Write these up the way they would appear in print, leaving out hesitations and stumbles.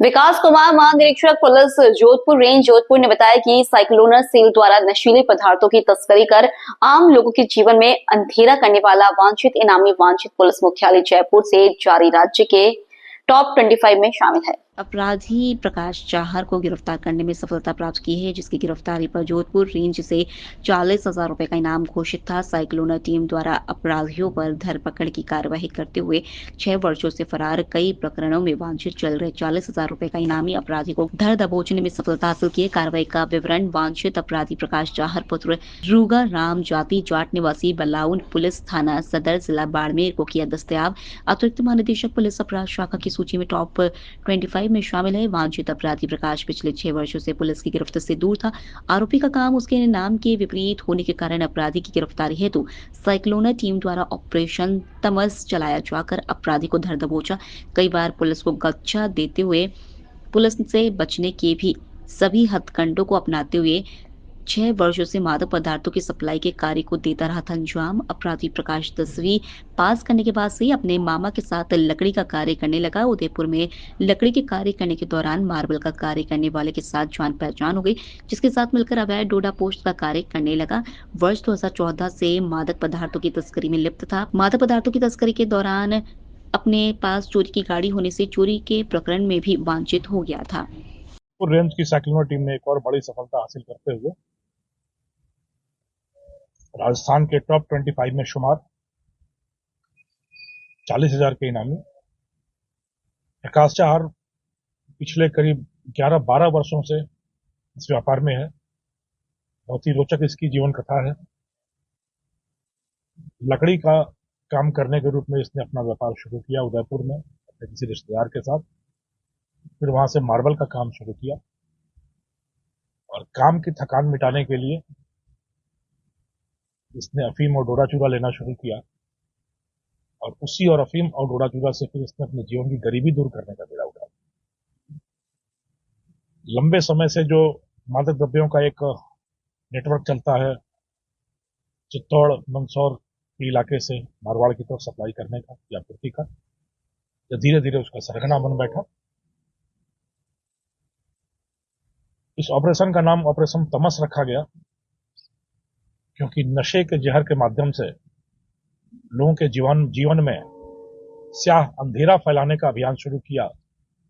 विकास कुमार महानिरीक्षक police Jodhpur range Jodhpur ने बताया कि साइक्लोनर सेल द्वारा नशीले पदार्थों की तस्करी कर आम लोगों के जीवन में अंधेरा करने वाला वांछित इनामी वांछित पुलिस मुख्यालय जयपुर से जारी राज्य के टॉप 25 में शामिल है। अपराधी प्रकाश चाहर को गिरफ्तार करने में सफलता प्राप्त की है, जिसकी गिरफ्तारी पर जोधपुर रेंज से 40,000 रुपए का इनाम घोषित था। साइक्लोनर टीम द्वारा अपराधियों पर धरपकड़ की कार्यवाही करते हुए 6 वर्षों से फरार कई प्रकरणों में वांछित चल रहे 40,000 रुपए का इनामी अपराधी को धर दबोचने में सफलता हासिल की है। कार्रवाई का विवरण: वांछित अपराधी प्रकाश चाहर पुत्र रूगा राम जाति जाट निवासी बलाउन पुलिस थाना सदर जिला बाड़मेर को किया दस्तयाब। अतिरिक्त महानिदेशक पुलिस अपराध शाखा की सूची में टॉप 25 में शामिल है। वांछित अपराधी प्रकाश पिछले 6 वर्षों से पुलिस की गिरफ्त से दूर था। आरोपी का काम उसके नाम के विपरीत होने के कारण अपराधी की गिरफ्तारी हेतु साइक्लोनर टीम द्वारा ऑपरेशन तमस चलाया जाकर अपराधी को धर दबोचा। कई बार पुलिस को गच्चा देते हुए पुलिस से बचने के भी सभी हथकंडों को अपनाते हुए 6 वर्षों से मादक पदार्थों की सप्लाई के कार्य को देता रहा था अंजाम। अपराधी प्रकाश 10वीं पास करने के बाद से अपने मामा के साथ लकड़ी का कार्य करने लगा। उदयपुर में लकड़ी के कार्य करने के दौरान मार्बल का कार्य करने वाले के साथ जान पहचान हो गई, जिसके साथ मिलकर अवैध डोडा पोस्ट का कार्य करने लगा। वर्ष 2014 से मादक पदार्थों की तस्करी में लिप्त था। मादक पदार्थों की तस्करी के दौरान अपने पास चोरी की गाड़ी होने से चोरी के प्रकरण में भी वांछित हो गया था। रेंज की साइक्लोनर टीम ने एक और बड़ी सफलता हासिल करते हुए राजस्थान के टॉप 25 में शुमार 40,000 के इनामी प्रकाश चाहर पिछले करीब 11-12 वर्षों से इस व्यापार में है। बहुत ही रोचक इसकी जीवन कथा है। लकड़ी का काम करने के रूप में इसने अपना व्यापार शुरू किया उदयपुर में अपने किसी रिश्तेदार के साथ। फिर वहां से मार्बल का काम शुरू किया और काम की थकान मिटाने के लिए इसने अफीम और डोडा चूरा लेना शुरू किया और उसी और अफीम और डोडा चूरा से फिर इसने अपने जीवन की गरीबी दूर करने का बीड़ा उठाया। लंबे समय से जो मादक द्रव्यों का एक नेटवर्क चलता है चित्तौड़ मंदसौर के इलाके से मारवाड़ की तरफ सप्लाई करने का या आपूर्ति का, तो धीरे धीरे उसका सरगना बन बैठा। इस ऑपरेशन का नाम ऑपरेशन तमस रखा गया क्योंकि नशे के जहर के माध्यम से लोगों के जीवन में स्याह अंधेरा फैलाने का अभियान शुरू किया।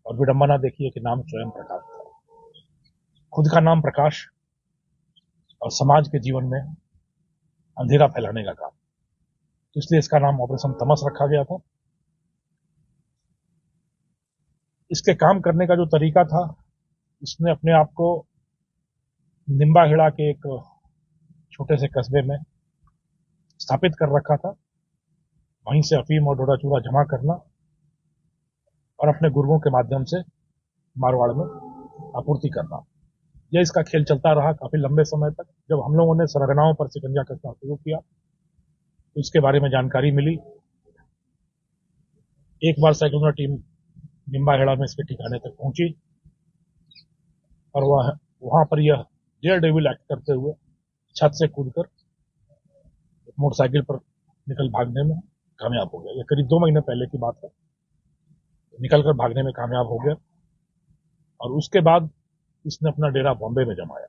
और विडंबना देखिए कि नाम स्वयं प्रकाश था। खुद का नाम प्रकाश और समाज के जीवन में अंधेरा फैलाने का काम, तो इसलिए इसका नाम ऑपरेशन तमस रखा गया था। इसके काम करने का जो तरीका था, इसने अपने आप को निम्बाहेड़ा के एक छोटे से कस्बे में स्थापित कर रखा था। वहीं से अफीम और डोडा चूरा जमा करना और अपने गुर्गों के माध्यम से मारवाड़ में आपूर्ति करना, यह इसका खेल चलता रहा काफी लंबे समय तक। जब हम लोगों ने सरगनाओं पर शिकंजा कसना शुरू किया तो इसके बारे में जानकारी मिली। एक बार साइक्लोनर टीम निम्बाहेड़ा में इसके ठिकाने तक पहुंची और वहां पर यह डेयर डेविल एक्ट करते हुए छत से कूदकर मोटरसाइकिल पर निकल भागने में कामयाब हो गया। यह करीब 2 महीने पहले की बात है। निकलकर भागने में कामयाब हो गया और उसके बाद इसने अपना डेरा बॉम्बे में जमाया।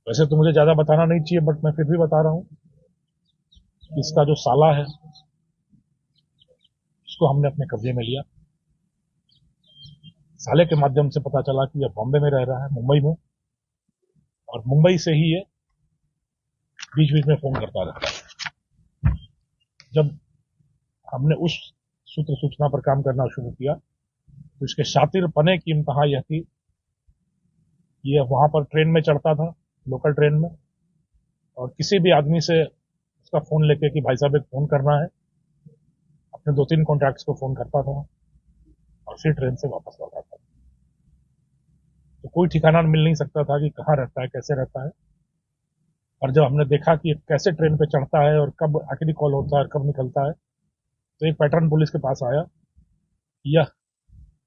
वैसे तो मुझे ज्यादा बताना नहीं चाहिए, बट मैं फिर भी बता रहा हूं। इसका जो साला है उसको हमने अपने कब्जे में लिया। साले के माध्यम से पता चला कि यह बॉम्बे में रह रहा है, मुंबई में, और मुंबई से ही ये बीच बीच में फोन करता रहता है। जब हमने उस सूत्र सूचना पर काम करना शुरू किया तो इसके शातिर पने की इंतहा यह थी कि यह वहां पर ट्रेन में चढ़ता था, लोकल ट्रेन में, और किसी भी आदमी से उसका फोन लेके कि भाई साहब एक फोन करना है, अपने 2-3 कॉन्टैक्ट्स को फोन करता था और फिर ट्रेन से वापस लौटा था। तो कोई ठिकाना मिल नहीं सकता था कि कहाँ रहता है, कैसे रहता है। और जब हमने देखा कि कैसे ट्रेन पे चढ़ता है और कब आखिरी कॉल होता है और कब निकलता है, तो एक पैटर्न पुलिस के पास आया, यह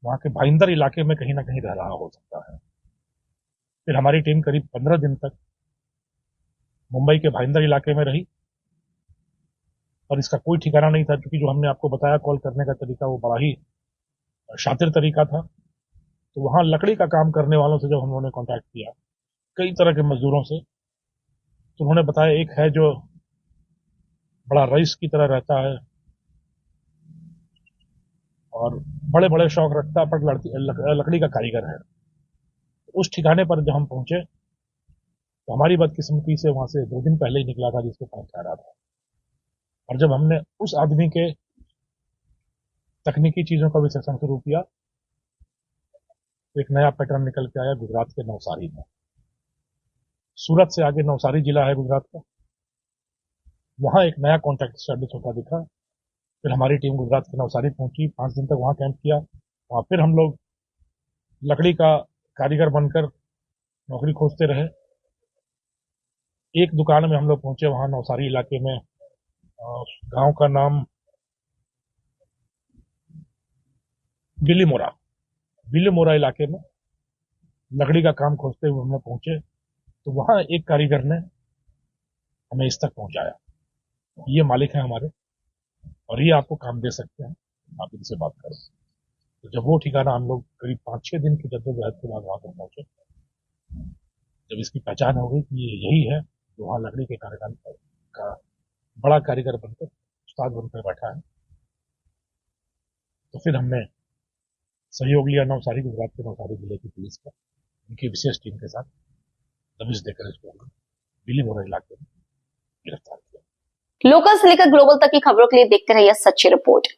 वहां के भाईंदर इलाके में कहीं ना कहीं रह रहा हो सकता है। फिर हमारी टीम करीब 15 दिन तक मुंबई के भाईंदर इलाके में रही और इसका कोई ठिकाना नहीं था, क्योंकि जो हमने आपको बताया कॉल करने का तरीका वो बड़ा ही शातिर तरीका था। तो वहां लकड़ी का काम करने वालों से जब हम लोगों ने कांटेक्ट किया, कई तरह के मजदूरों से, तो उन्होंने बताया एक है जो बड़ा रईस की तरह रहता है और बड़े बड़े शौक रखता है, पर लकड़ी का कारीगर है। उस ठिकाने पर जब हम पहुंचे तो हमारी बदकिस्मती से वहां से 2 दिन पहले ही निकला था जिसके पास ठहरा था। और जब हमने उस आदमी के तकनीकी चीजों का विश्लेषण शुरू किया तो एक नया पैटर्न निकल के आया गुजरात के नवसारी में। सूरत से आगे नवसारी जिला है गुजरात का, वहां एक नया कॉन्ट्रैक्ट स्टैब्लिश होता दिखा। फिर हमारी टीम गुजरात के नवसारी पहुंची, 5 दिन तक वहां कैंप किया। वहां फिर हम लोग लकड़ी का कारीगर बनकर नौकरी खोजते रहे। एक दुकान में हम लोग पहुंचे वहां नवसारी इलाके में, गांव का नाम बिलीमोरा इलाके में लकड़ी का काम खोजते हुए हम लोग पहुंचे तो वहां एक कारीगर ने हमें इस तक पहुंचाया। ये मालिक है हमारे और ये आपको काम दे सकते हैं, आप इनसे बात करें। तो जब वो ठिकाना हम लोग करीब 5-6 दिन की जद्दोजहद के बाद वहां तक पहुंचे, जब इसकी पहचान हो गई कि ये यही है तो वहां लकड़ी के कारीगर का बड़ा कारीगर बनकर उस्ताद बनकर बैठा है, तो फिर हमने सहयोग लिया गुजरात के नवसारी जिले की पुलिस का, उनकी विशेष टीम के साथ दबिश देकर इसको बिलीमोरा इलाके में गिरफ्तार किया। लोकल से लेकर ग्लोबल तक की खबरों के लिए देखते रहिए सच्ची रिपोर्ट।